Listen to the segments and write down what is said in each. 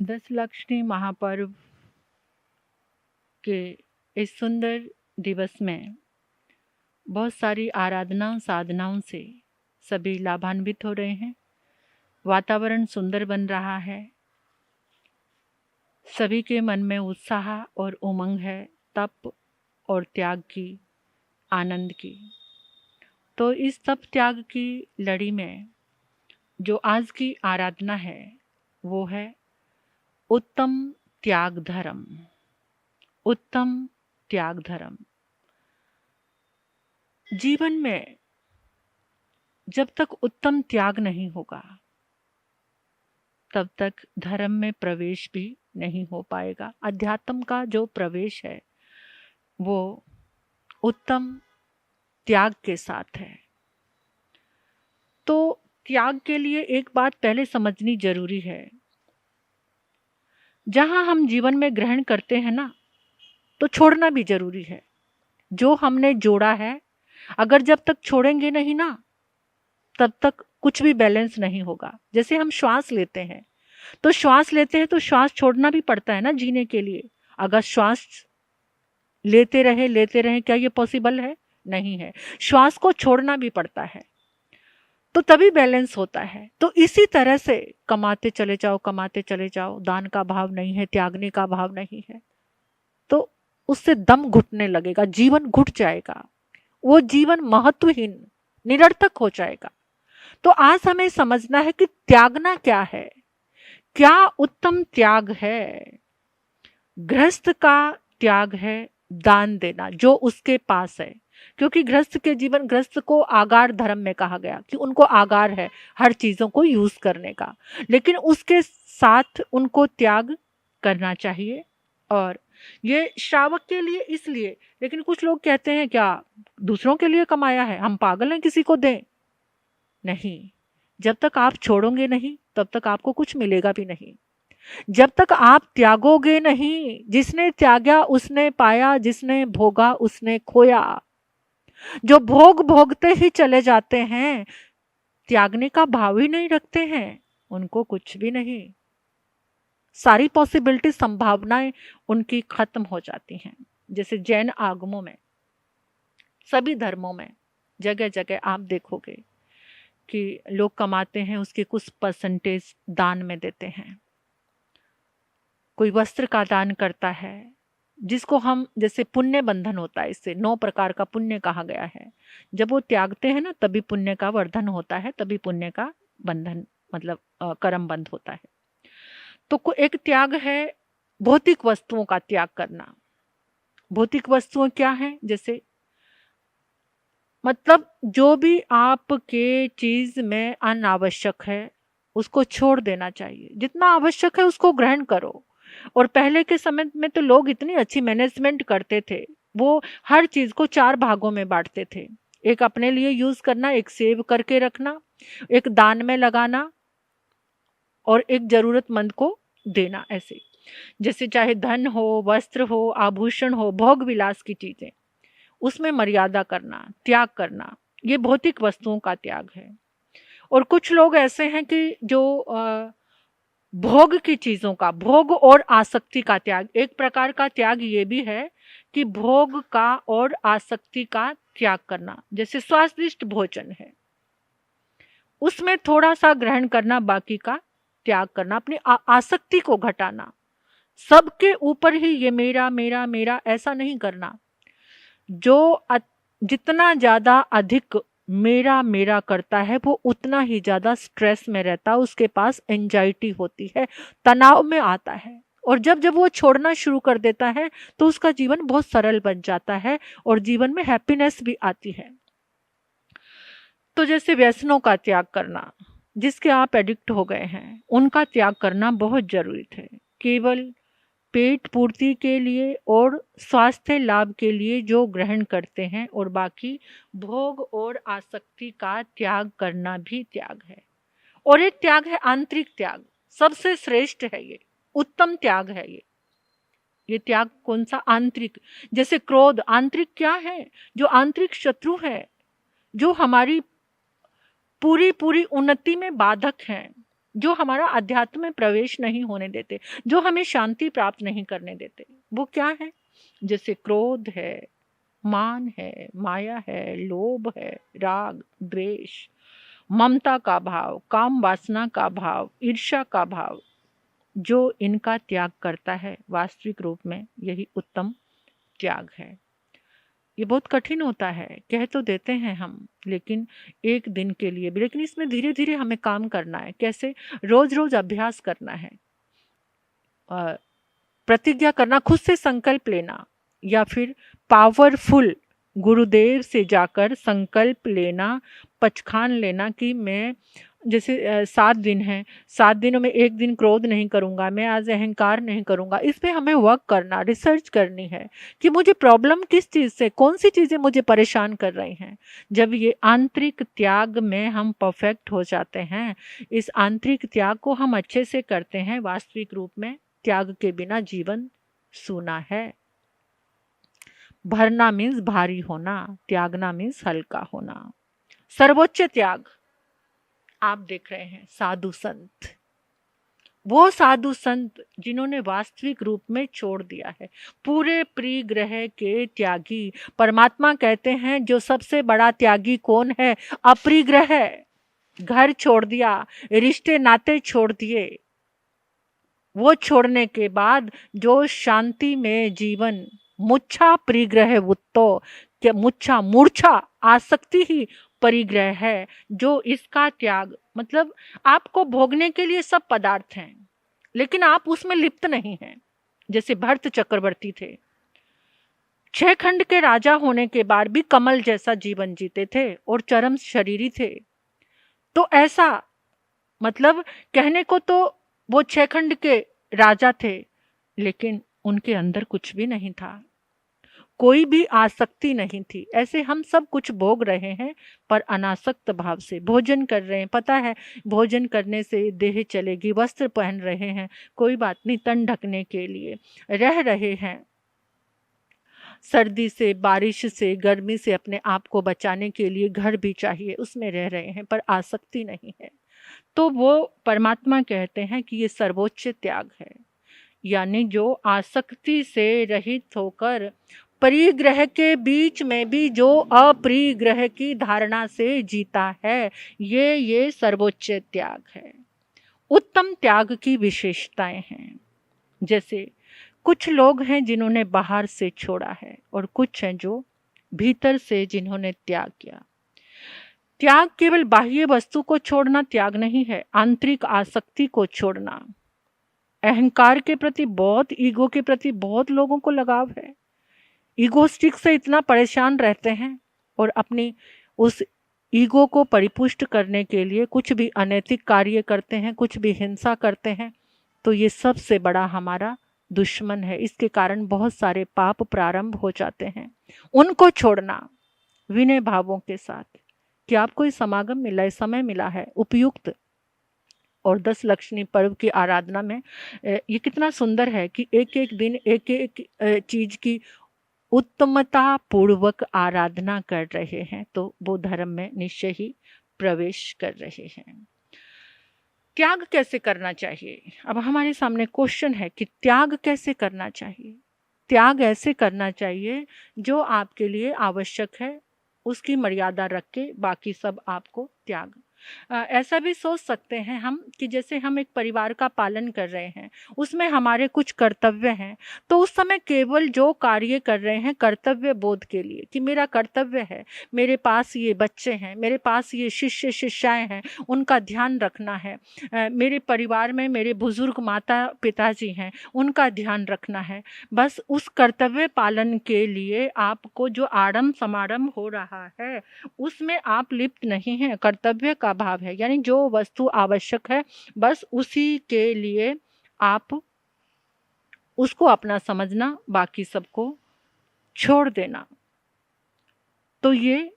दशलक्ष्मी महापर्व के इस सुंदर दिवस में बहुत सारी आराधना साधनाओं से सभी लाभान्वित हो रहे हैं। वातावरण सुंदर बन रहा है, सभी के मन में उत्साह और उमंग है, तप और त्याग की, आनंद की। तो इस तप त्याग की लड़ी में जो आज की आराधना है वो है उत्तम त्याग धर्म। उत्तम त्याग धर्म। जीवन में जब तक उत्तम त्याग नहीं होगा तब तक धर्म में प्रवेश भी नहीं हो पाएगा। अध्यात्म का जो प्रवेश है वो उत्तम त्याग के साथ है। तो त्याग के लिए एक बात पहले समझनी जरूरी है। जहां हम जीवन में ग्रहण करते हैं ना, तो छोड़ना भी जरूरी है। जो हमने जोड़ा है, अगर जब तक छोड़ेंगे नहीं ना, तब तक कुछ भी बैलेंस नहीं होगा। जैसे हम श्वास लेते हैं तो श्वास छोड़ना भी पड़ता है ना जीने के लिए। अगर श्वास लेते रहे क्या ये पॉसिबल है? नहीं है। श्वास को छोड़ना भी पड़ता है, तो तभी बैलेंस होता है। तो इसी तरह से कमाते चले जाओ, दान का भाव नहीं है, त्यागने का भाव नहीं है, तो उससे दम घुटने लगेगा, जीवन घुट जाएगा, वो जीवन महत्वहीन, निरर्थक हो जाएगा। तो आज हमें समझना है कि त्यागना क्या है, क्या उत्तम त्याग है। गृहस्थ का त्याग है दान देना जो उसके पास है, क्योंकि गृहस्थ को आगार धर्म में कहा गया कि उनको आगार है हर चीजों को यूज करने का, लेकिन उसके साथ उनको त्याग करना चाहिए। और ये श्रावक के लिए इसलिए, लेकिन कुछ लोग कहते हैं क्या दूसरों के लिए कमाया है, हम पागल हैं किसी को दें? नहीं, जब तक आप छोड़ोगे नहीं तब तक आपको कुछ मिलेगा भी नहीं। जब तक आप त्यागोगे नहीं, जिसने त्यागा उसने पाया, जिसने भोगा उसने खोया। जो भोग भोगते ही चले जाते हैं, त्यागने का भाव ही नहीं रखते हैं, उनको कुछ भी नहीं, सारी पॉसिबिलिटी, संभावनाएं उनकी खत्म हो जाती हैं। जैसे जैन आगमों में, सभी धर्मों में जगह जगह आप देखोगे कि लोग कमाते हैं, उसके कुछ परसेंटेज दान में देते हैं। कोई वस्त्र का दान करता है, जिसको हम, जैसे पुण्य बंधन होता है, इससे 9 प्रकार का पुण्य कहा गया है। जब वो त्यागते हैं ना, तभी पुण्य का वर्धन होता है, तभी पुण्य का बंधन मतलब कर्म बंध होता है। तो एक त्याग है भौतिक वस्तुओं का त्याग करना। भौतिक वस्तुएं क्या है? जैसे मतलब जो भी आपके चीज में अनावश्यक है उसको छोड़ देना चाहिए, जितना आवश्यक है उसको ग्रहण करो। और पहले के समय में तो लोग इतनी अच्छी मैनेजमेंट करते थे, वो हर चीज को 4 भागों में बांटते थे। एक अपने लिए यूज करना, एक सेव करके रखना, एक दान में लगाना, और एक जरूरतमंद को देना। ऐसे जैसे चाहे धन हो, वस्त्र हो, आभूषण हो, भोग विलास की चीजें, उसमें मर्यादा करना, त्याग करना, ये भौतिक वस्तुओं का त्याग है। और कुछ लोग ऐसे हैं कि जो भोग की चीजों का, भोग और आसक्ति का त्याग, एक प्रकार का त्याग ये भी है कि भोग का और आसक्ति का त्याग करना। जैसे स्वादिष्ट भोजन है, उसमें थोड़ा सा ग्रहण करना, बाकी का त्याग करना, अपनी आसक्ति को घटाना। सबके ऊपर ही ये मेरा मेरा मेरा ऐसा नहीं करना। जो जितना ज्यादा अधिक मेरा मेरा करता है वो उतना ही ज्यादा स्ट्रेस में रहता है, उसके पास एंजाइटी होती है, तनाव में आता है। और जब वो छोड़ना शुरू कर देता है तो उसका जीवन बहुत सरल बन जाता है और जीवन में हैप्पीनेस भी आती है। तो जैसे व्यसनों का त्याग करना, जिसके आप एडिक्ट हो गए हैं, उनका त्याग करना बहुत जरूरी है। केवल पेट पूर्ति के लिए और स्वास्थ्य लाभ के लिए जो ग्रहण करते हैं, और बाकी भोग और आसक्ति का त्याग करना भी त्याग है। और एक त्याग है आंतरिक त्याग, सबसे श्रेष्ठ है ये, उत्तम त्याग है ये त्याग कौन सा? आंतरिक। जैसे क्रोध आंतरिक क्या है? जो आंतरिक शत्रु है, जो हमारी पूरी उन्नति में बाधक है, जो हमारा अध्यात्म में प्रवेश नहीं होने देते, जो हमें शांति प्राप्त नहीं करने देते। वो क्या है? जैसे क्रोध है, मान है, माया है, लोभ है, राग, द्वेष, ममता का भाव, काम वासना का भाव, ईर्ष्या का भाव। जो इनका त्याग करता है वास्तविक रूप में यही उत्तम त्याग है। ये बहुत कठिन होता है, कह तो देते हैं हम, लेकिन एक दिन के लिए भी, लेकिन इसमें धीरे धीरे हमें काम करना है। कैसे? रोज रोज अभ्यास करना है, प्रतिज्ञा करना, खुद से संकल्प लेना, या फिर पावरफुल गुरुदेव से जाकर संकल्प लेना, पचखान लेना कि मैं, जैसे 7 दिन है, 7 दिनों में एक दिन क्रोध नहीं करूंगा, मैं आज अहंकार नहीं करूंगा। इस पे हमें वर्क करना, रिसर्च करनी है कि मुझे प्रॉब्लम किस चीज़ से, कौन सी चीज़ें मुझे परेशान कर रही हैं। जब ये आंतरिक त्याग में हम परफेक्ट हो जाते हैं, इस आंतरिक त्याग को हम अच्छे से करते हैं, वास्तविक रूप में त्याग के बिना जीवन सूना है। भरना मीन्स भारी होना, त्यागना मीन्स हल्का होना। सर्वोच्च त्याग आप देख रहे हैं साधु संत, वो साधु संत जिन्होंने वास्तविक रूप में छोड़ दिया है, पूरे परिग्रह के त्यागी। परमात्मा कहते हैं जो सबसे बड़ा त्यागी कौन है? अपरिग्रह। घर छोड़ दिया, रिश्ते नाते छोड़ दिए, वो छोड़ने के बाद जो शांति में जीवन, मुच्छा परिग्रह वुत्तो, क्या मुच्छा, मूर्छा, आसक्ति ही परिग्रह है। जो इसका त्याग, मतलब आपको भोगने के लिए सब पदार्थ हैं, लेकिन आप उसमें लिप्त नहीं हैं। जैसे भरत चक्रवर्ती थे, 6 खंड के राजा होने के बाद भी कमल जैसा जीवन जीते थे और चरम शरीरी थे। तो ऐसा, मतलब कहने को तो वो 6 खंड के राजा थे, लेकिन उनके अंदर कुछ भी नहीं था, कोई भी आसक्ति नहीं थी। ऐसे हम सब कुछ भोग रहे हैं, पर अनासक्त भाव से भोजन कर रहे हैं। पता है भोजन करने से देह चलेगी, वस्त्र पहन रहे हैं, कोई बात नहीं, तन ढकने के लिए रह रहे हैं, सर्दी से, बारिश से, गर्मी से अपने आप को बचाने के लिए घर भी चाहिए, उसमें रह रहे हैं, पर आसक्ति नहीं है। तो वो परमात्मा कहते हैं कि ये सर्वोच्च त्याग है, यानी जो आसक्ति से रहित होकर परिग्रह के बीच में भी जो अपरिग्रह की धारणा से जीता है, ये सर्वोच्च त्याग है। उत्तम त्याग की विशेषताएं हैं। जैसे कुछ लोग हैं जिन्होंने बाहर से छोड़ा है, और कुछ हैं जो भीतर से जिन्होंने त्याग किया। त्याग केवल बाह्य वस्तु को छोड़ना त्याग नहीं है, आंतरिक आसक्ति को छोड़ना। अहंकार के प्रति बहुत, ईगो के प्रति बहुत लोगों को लगाव है, ईगोस्टिक से इतना परेशान रहते हैं, और अपनी उस ईगो को परिपुष्ट करने के लिए कुछ भी अनैतिक कार्य करते हैं, कुछ भी हिंसा करते हैं। तो ये सबसे बड़ा हमारा दुश्मन है। इसके कारण बहुत सारे पाप प्रारंभ हो जाते हैं। उनको छोड़ना विनय भावों के साथ कि आपको इस समागम मिला, इस समय मिला है उपयुक्त, और 10 लक्ष्मी पर्व की आराधना में ये कितना सुंदर है कि एक एक दिन एक एक चीज की उत्तमता पूर्वक आराधना कर रहे हैं, तो वो धर्म में निश्चय ही प्रवेश कर रहे हैं। त्याग कैसे करना चाहिए? अब हमारे सामने क्वेश्चन है कि त्याग कैसे करना चाहिए। त्याग ऐसे करना चाहिए जो आपके लिए आवश्यक है, उसकी मर्यादा रख के बाकी सब आपको त्याग। ऐसा भी सोच सकते हैं हम कि जैसे हम एक परिवार का पालन कर रहे हैं, उसमें हमारे कुछ कर्तव्य हैं, तो उस समय केवल जो कार्य कर रहे हैं कर्तव्य बोध के लिए कि मेरा कर्तव्य है, मेरे पास ये बच्चे हैं, मेरे पास ये शिष्य शिष्याएं हैं, उनका ध्यान रखना है, मेरे परिवार में मेरे बुजुर्ग माता पिताजी हैं, उनका ध्यान रखना है। बस उस कर्तव्य पालन के लिए आपको जो आड़म समारंभ हो रहा है उसमें आप लिप्त नहीं हैं, कर्तव्य का भाव है, यानी जो वस्तु आवश्यक है बस उसी के लिए आप उसको अपना समझना, बाकी सबको छोड़ देना। तो ये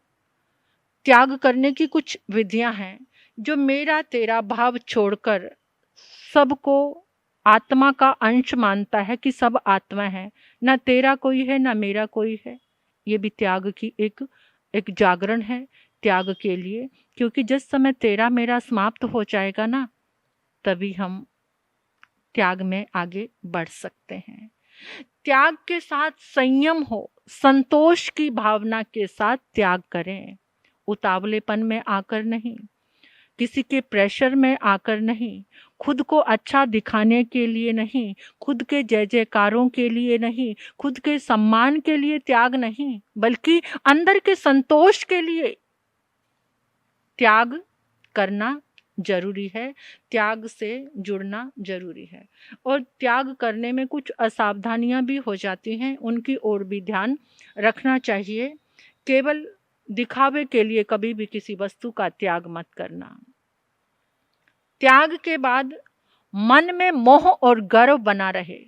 त्याग करने की कुछ विधियां हैं। जो मेरा तेरा भाव छोड़कर सबको आत्मा का अंश मानता है कि सब आत्मा है, ना तेरा कोई है ना मेरा कोई है, ये भी त्याग की एक जागरण है त्याग के लिए। क्योंकि जिस समय तेरा मेरा समाप्त हो जाएगा ना, तभी हम त्याग में आगे बढ़ सकते हैं। त्याग के साथ संयम हो, संतोष की भावना के साथ त्याग करें, उतावलेपन में आकर नहीं, किसी के प्रेशर में आकर नहीं, खुद को अच्छा दिखाने के लिए नहीं, खुद के जय जयकारों के लिए नहीं, खुद के सम्मान के लिए त्याग नहीं, बल्कि अंदर के संतोष के लिए त्याग करना जरूरी है, त्याग से जुड़ना जरूरी है। और त्याग करने में कुछ असावधानियां भी हो जाती हैं, उनकी ओर भी ध्यान रखना चाहिए। केवल दिखावे के लिए कभी भी किसी वस्तु का त्याग मत करना। त्याग के बाद मन में मोह और गर्व बना रहे,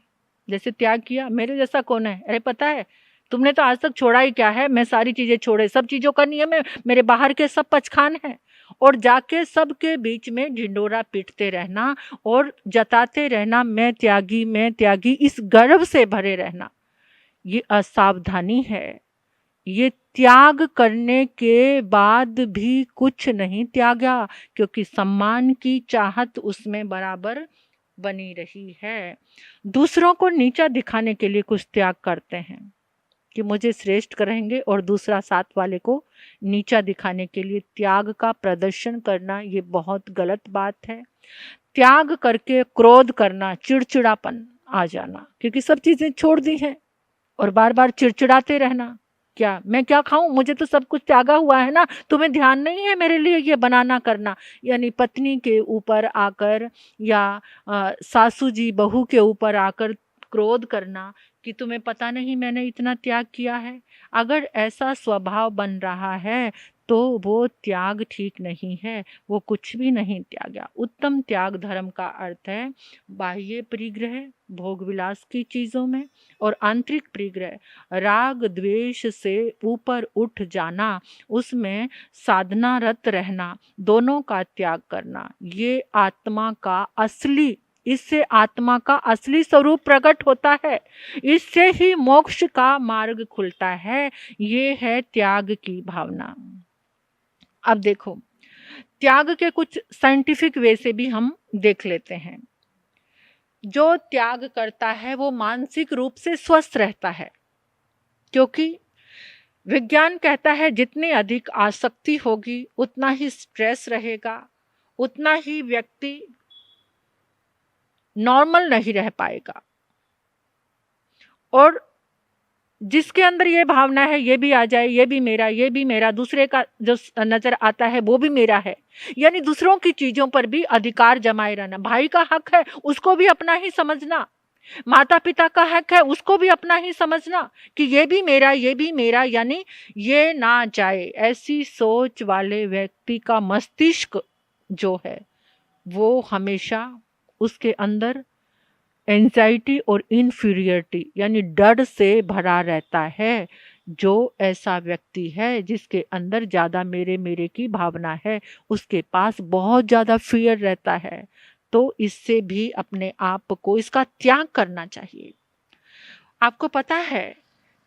जैसे त्याग किया, मेरे जैसा कौन है, अरे पता है तुमने तो आज तक छोड़ा ही क्या है, मैं सारी चीजें छोड़े, सब चीजों का नियम है, मेरे बाहर के सब पचखान है, और जाके सबके बीच में ढिंडोरा पीटते रहना और जताते रहना मैं त्यागी, इस गर्व से भरे रहना, ये असावधानी है। ये त्याग करने के बाद भी कुछ नहीं त्यागा, क्योंकि सम्मान की चाहत उसमें बराबर बनी रही है। दूसरों को नीचा दिखाने के लिए कुछ त्याग करते हैं कि मुझे श्रेष्ठ करेंगे, और दूसरा साथ वाले को नीचा दिखाने के लिए त्याग का प्रदर्शन करना, ये बहुत गलत बात है। त्याग करके क्रोध करना, चिड़चिड़ापन आ जाना, क्योंकि सब चीजें छोड़ दी हैं और बार बार चिड़चिड़ाते रहना, क्या मैं क्या खाऊं, मुझे तो सब कुछ त्यागा हुआ है ना, तुम्हें ध्यान नहीं है मेरे लिए ये बनाना करना। यानी पत्नी के ऊपर आकर या सासू जी बहू के ऊपर आकर क्रोध करना कि तुम्हें पता नहीं मैंने इतना त्याग किया है। अगर ऐसा स्वभाव बन रहा है तो वो त्याग ठीक नहीं है, वो कुछ भी नहीं त्यागा। उत्तम त्याग धर्म का अर्थ है बाह्य परिग्रह भोग विलास की चीजों में, और आंतरिक परिग्रह राग द्वेष से ऊपर उठ जाना, उसमें साधनारत रहना, दोनों का त्याग करना। ये आत्मा का असली, इससे आत्मा का असली स्वरूप प्रकट होता है, इससे ही मोक्ष का मार्ग खुलता है। ये है त्याग की भावना। अब देखो, त्याग के कुछ साइंटिफिक वे से भी हम देख लेते हैं। जो त्याग करता है वो मानसिक रूप से स्वस्थ रहता है, क्योंकि विज्ञान कहता है जितनी अधिक आसक्ति होगी उतना ही स्ट्रेस रहेगा, उतना ही व्यक्ति नॉर्मल नहीं रह पाएगा। और जिसके अंदर ये भावना है ये भी आ जाए, ये भी मेरा, ये भी मेरा, दूसरे का जो नजर आता है वो भी मेरा है, यानी दूसरों की चीजों पर भी अधिकार जमाए रहना। भाई का हक है उसको भी अपना ही समझना, माता पिता का हक है उसको भी अपना ही समझना कि ये भी मेरा, ये भी मेरा, यानी ये ना जाए। ऐसी सोच वाले व्यक्ति का मस्तिष्क जो है वो हमेशा उसके अंदर एंजाइटी और इन्फीरियरिटी यानी डर से भरा रहता है। जो ऐसा व्यक्ति है जिसके अंदर ज़्यादा मेरे मेरे की भावना है, उसके पास बहुत ज़्यादा फियर रहता है, तो इससे भी अपने आप को इसका त्याग करना चाहिए। आपको पता है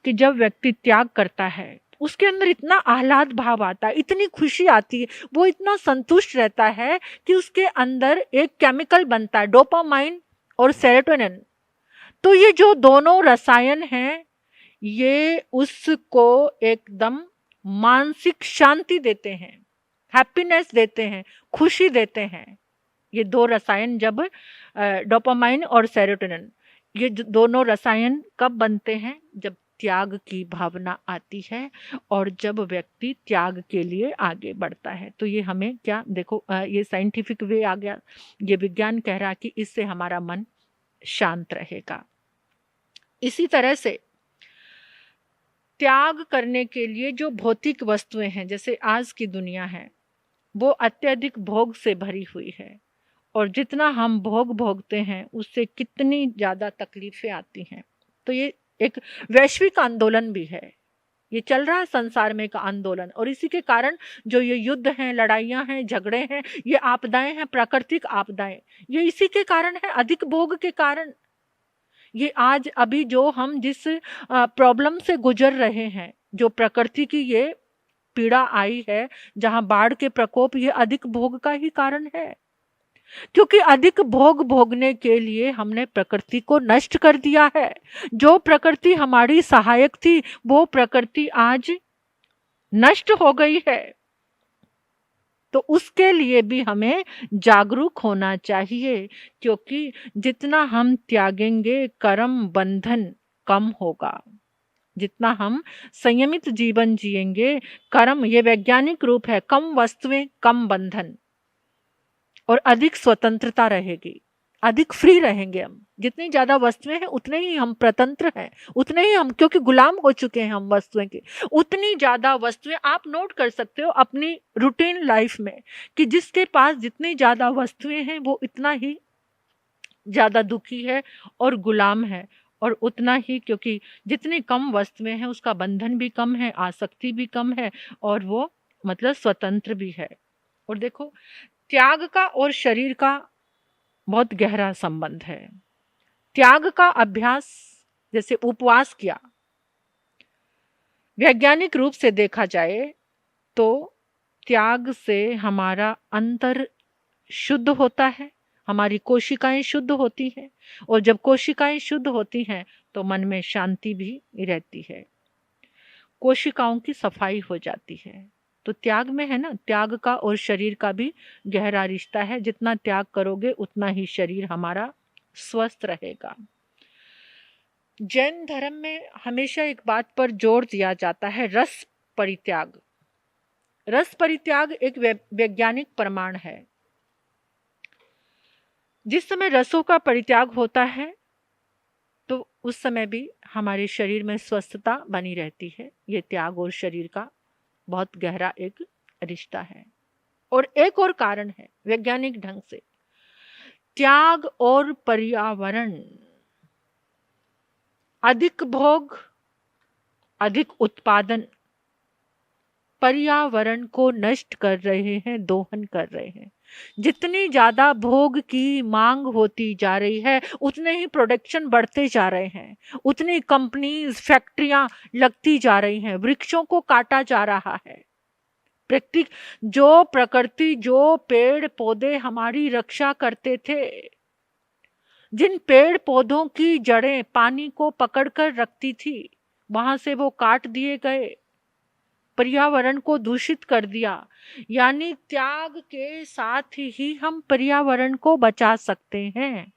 कि जब व्यक्ति त्याग करता है उसके अंदर इतना आह्लाद भाव आता है, इतनी खुशी आती है, वो इतना संतुष्ट रहता है कि उसके अंदर एक केमिकल बनता है डोपामाइन और सेरोटोनिन। तो ये जो दोनों रसायन हैं ये उसको एकदम मानसिक शांति देते हैं, हैप्पीनेस देते हैं, खुशी देते हैं। ये दो रसायन जब डोपामाइन और सेरोटोनिन, ये दोनं रसायन कब बनते हैं? जब त्याग की भावना आती है और जब व्यक्ति त्याग के लिए आगे बढ़ता है। तो ये हमें क्या देखो, ये साइंटिफिक वे आ गया, ये विज्ञान कह रहा कि इससे हमारा मन शांत रहेगा। इसी तरह से त्याग करने के लिए जो भौतिक वस्तुएं हैं, जैसे आज की दुनिया है वो अत्यधिक भोग से भरी हुई है, और जितना हम भोग भोगते हैं उससे कितनी ज़्यादा तकलीफें आती हैं। तो ये एक वैश्विक आंदोलन भी है, ये चल रहा है संसार में एक आंदोलन, और इसी के कारण जो ये युद्ध हैं, लड़ाइयाँ हैं, झगड़े हैं, ये आपदाएं हैं, प्राकृतिक आपदाएं, ये इसी के कारण है, अधिक भोग के कारण। ये आज अभी जो हम जिस प्रॉब्लम से गुजर रहे हैं, जो प्रकृति की ये पीड़ा आई है, जहाँ बाढ़ के प्रकोप, ये अधिक भोग का ही कारण है। क्योंकि अधिक भोग भोगने के लिए हमने प्रकृति को नष्ट कर दिया है। जो प्रकृति हमारी सहायक थी वो प्रकृति आज नष्ट हो गई है। तो उसके लिए भी हमें जागरूक होना चाहिए, क्योंकि जितना हम त्यागेंगे कर्म बंधन कम होगा। जितना हम संयमित जीवन जिएंगे, कर्म ये वैज्ञानिक रूप है, कम वस्तुएं कम बंधन और अधिक स्वतंत्रता रहेगी, अधिक फ्री रहेंगे हम। जितनी ज्यादा वस्तुएं हैं उतने ही हम स्वतंत्र हैं, उतने ही हम, क्योंकि गुलाम हो चुके हैं हम वस्तुएं के। उतनी ज्यादा वस्तुएं आप नोट कर सकते हो अपनी रूटीन लाइफ में कि जिसके पास जितनी ज्यादा वस्तुएं हैं वो इतना ही ज्यादा दुखी है और गुलाम है। और उतना ही, क्योंकि जितनी कम वस्तुएं हैं उसका बंधन भी कम है, आसक्ति भी कम है और वो मतलब स्वतंत्र भी है। और देखो, त्याग का और शरीर का बहुत गहरा संबंध है। त्याग का अभ्यास, जैसे उपवास किया, वैज्ञानिक रूप से देखा जाए तो त्याग से हमारा अंतर शुद्ध होता है, हमारी कोशिकाएं शुद्ध होती हैं, और जब कोशिकाएं शुद्ध होती हैं तो मन में शांति भी रहती है, कोशिकाओं की सफाई हो जाती है। तो त्याग में है ना, त्याग का और शरीर का भी गहरा रिश्ता है। जितना त्याग करोगे उतना ही शरीर हमारा स्वस्थ रहेगा। जैन धर्म में हमेशा एक बात पर जोर दिया जाता है, रस परित्याग। रस परित्याग एक वैज्ञानिक प्रमाण है। जिस समय रसों का परित्याग होता है तो उस समय भी हमारे शरीर में स्वस्थता बनी रहती है। ये त्याग और शरीर का बहुत गहरा एक रिश्ता है। और एक और कारण है वैज्ञानिक ढंग से, त्याग और पर्यावरण। अधिक भोग, अधिक उत्पादन पर्यावरण को नष्ट कर रहे हैं, दोहन कर रहे हैं। जितनी ज्यादा भोग की मांग होती जा रही है उतने ही प्रोडक्शन बढ़ते जा रहे हैं, उतनी कंपनीज फैक्ट्रियां लगती जा रही हैं, वृक्षों को काटा जा रहा है। प्रकृति जो पेड़ पौधे हमारी रक्षा करते थे, जिन पेड़ पौधों की जड़ें पानी को पकड़कर रखती थी, वहां से वो काट दिए गए, पर्यावरण को दूषित कर दिया। यानी त्याग के साथ ही हम पर्यावरण को बचा सकते हैं।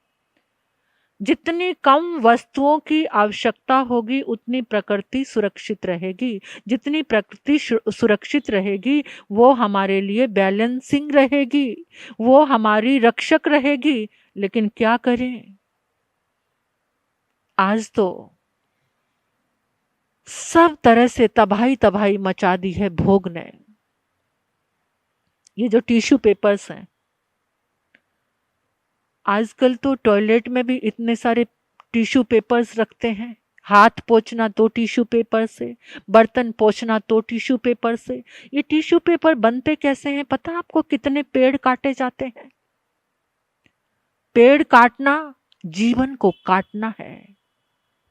जितनी कम वस्तुओं की आवश्यकता होगी उतनी प्रकृति सुरक्षित रहेगी। जितनी प्रकृति सुरक्षित रहेगी वो हमारे लिए बैलेंसिंग रहेगी, वो हमारी रक्षक रहेगी। लेकिन क्या करें, आज तो सब तरह से तबाही तबाही मचा दी है भोग ने। ये जो टिश्यू पेपर्स हैं, आजकल तो टॉयलेट में भी इतने सारे टिश्यू पेपर्स रखते हैं। हाथ पोंछना तो टिश्यू पेपर से, बर्तन पोंछना तो टिश्यू पेपर से। ये टिश्यू पेपर बनते कैसे हैं पता है आपको? कितने पेड़ काटे जाते हैं। पेड़ काटना जीवन को काटना है,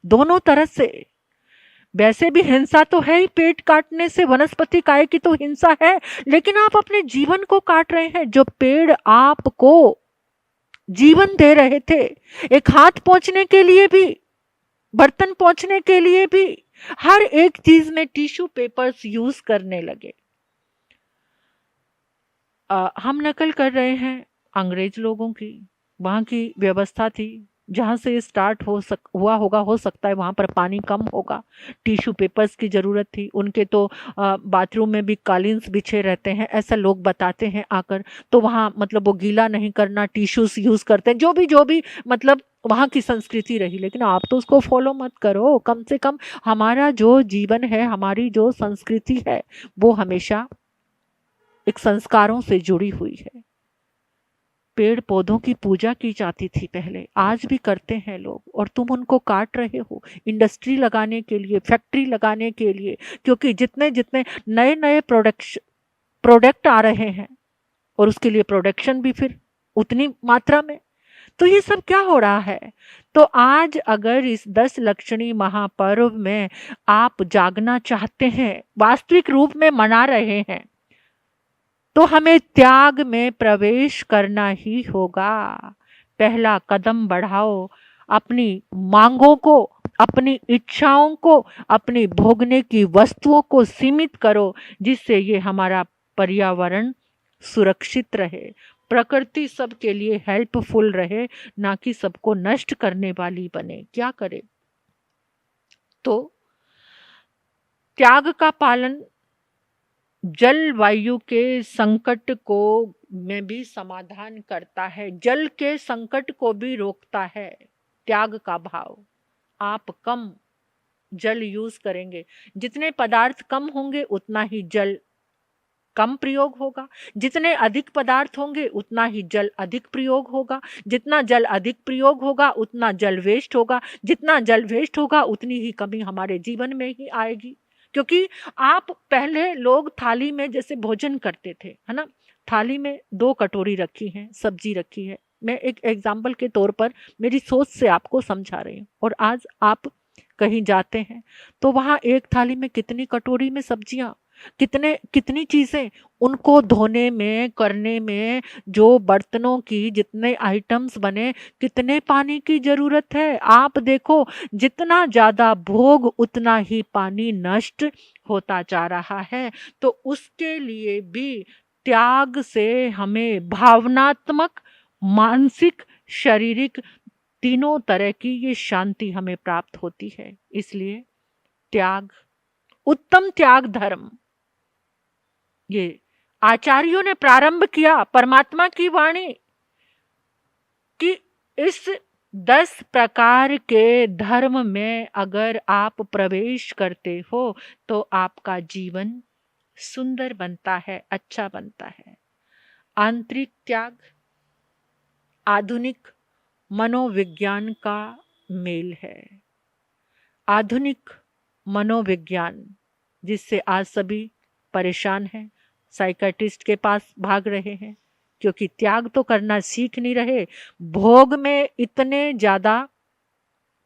दोनों तरह से। वैसे भी हिंसा तो है ही, पेड़ काटने से वनस्पति काय की तो हिंसा है, लेकिन आप अपने जीवन को काट रहे हैं। जो पेड़ आपको जीवन दे रहे थे, एक हाथ पोंछने के लिए भी, बर्तन पोंछने के लिए भी, हर एक चीज में टिश्यू पेपर्स यूज करने लगे। हम नकल कर रहे हैं अंग्रेज लोगों की। वहां की व्यवस्था थी, जहां से स्टार्ट हुआ होगा, हो सकता है वहां पर पानी कम होगा, टिश्यू पेपर्स की जरूरत थी। उनके तो बाथरूम में भी कालीन्स बिछे रहते हैं, ऐसा लोग बताते हैं आकर। तो वहां मतलब वो गीला नहीं करना, टिश्यूज यूज करते हैं, जो भी मतलब वहां की संस्कृति रही। लेकिन आप तो उसको फॉलो मत करो। कम से कम हमारा जो जीवन है, हमारी जो संस्कृति है, वो हमेशा एक संस्कारों से जुड़ी हुई है। पेड़ पौधों की पूजा की जाती थी पहले, आज भी करते हैं लोग, और तुम उनको काट रहे हो इंडस्ट्री लगाने के लिए, फैक्ट्री लगाने के लिए। क्योंकि जितने जितने नए नए प्रोडक्ट आ रहे हैं और उसके लिए प्रोडक्शन भी फिर उतनी मात्रा में। तो ये सब क्या हो रहा है? तो आज अगर इस 10 लक्षणी महापर्व में आप जागना चाहते हैं, वास्तविक रूप में मना रहे हैं, तो हमें त्याग में प्रवेश करना ही होगा। पहला कदम बढ़ाओ, अपनी मांगों को, अपनी इच्छाओं को, अपनी भोगने की वस्तुओं को सीमित करो, जिससे ये हमारा पर्यावरण सुरक्षित रहे, प्रकृति सबके लिए हेल्पफुल रहे, ना कि सबको नष्ट करने वाली बने। क्या करे? तो त्याग का पालन जलवायु के संकट को में भी समाधान करता है, जल के संकट को भी रोकता है त्याग का भाव। आप कम जल यूज करेंगे, जितने पदार्थ कम होंगे उतना ही जल कम प्रयोग होगा, जितने अधिक पदार्थ होंगे उतना ही जल अधिक प्रयोग होगा, जितना जल अधिक प्रयोग होगा उतना जल वेस्ट होगा, जितना जल वेस्ट होगा उतनी ही कमी हमारे जीवन में ही आएगी। क्योंकि आप पहले लोग थाली में जैसे भोजन करते थे, है ना, थाली में 2 कटोरी रखी है, सब्जी रखी है। मैं एक एग्जाम्पल के तौर पर मेरी सोच से आपको समझा रही हूँ। और आज आप कहीं जाते हैं तो वहां एक थाली में कितनी कटोरी में सब्जियां, कितनी चीजें, उनको धोने में, करने में, जो बर्तनों की जितने आइटम्स बने, कितने पानी की जरूरत है। आप देखो, जितना ज्यादा भोग उतना ही पानी नष्ट होता जा रहा है। तो उसके लिए भी त्याग से हमें भावनात्मक, मानसिक, शारीरिक, तीनों तरह की ये शांति हमें प्राप्त होती है। इसलिए त्याग, उत्तम त्याग धर्म, ये आचार्यों ने प्रारंभ किया परमात्मा की वाणी कि इस 10 प्रकार के धर्म में अगर आप प्रवेश करते हो तो आपका जीवन सुंदर बनता है, अच्छा बनता है। आंतरिक त्याग आधुनिक मनोविज्ञान का मेल है। आधुनिक मनोविज्ञान जिससे आज सभी परेशान हैं, साइकियाट्रिस्ट के पास भाग रहे हैं, क्योंकि त्याग तो करना सीख नहीं रहे, भोग में इतने ज्यादा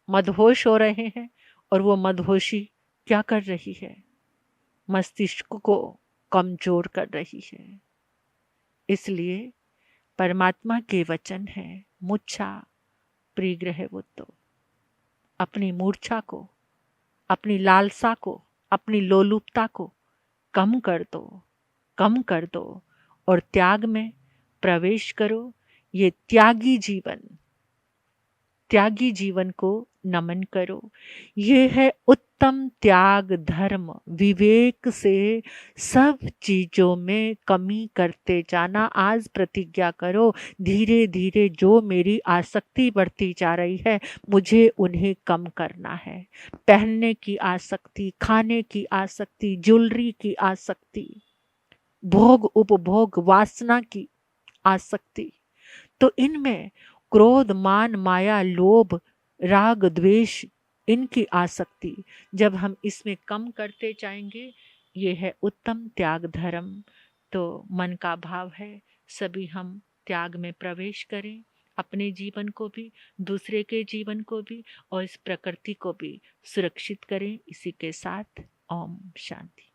मदहोश हो रहे हैं। और वो मदहोशी क्या कर रही है? मस्तिष्क को कमजोर कर रही है। इसलिए परमात्मा के वचन है, मुच्छा प्रिग्रह वो, तो अपनी मूर्छा को, अपनी लालसा को, अपनी लोलुपता को कम कर दो, कम कर दो और त्याग में प्रवेश करो। ये त्यागी जीवन को नमन करो। ये है उत्तम त्याग धर्म। विवेक से सब चीजों में कमी करते जाना। आज प्रतिज्ञा करो, धीरे धीरे जो मेरी आसक्ति बढ़ती जा रही है मुझे उन्हें कम करना है। पहनने की आसक्ति, खाने की आसक्ति, ज्वेलरी की आसक्ति, भोग उपभोग वासना की आसक्ति, तो इनमें क्रोध, मान, माया, लोभ, राग, द्वेष, इनकी आसक्ति जब हम इसमें कम करते जाएंगे, ये है उत्तम त्याग धर्म। तो मन का भाव है सभी हम त्याग में प्रवेश करें, अपने जीवन को भी, दूसरे के जीवन को भी और इस प्रकृति को भी सुरक्षित करें। इसी के साथ ओम शांति।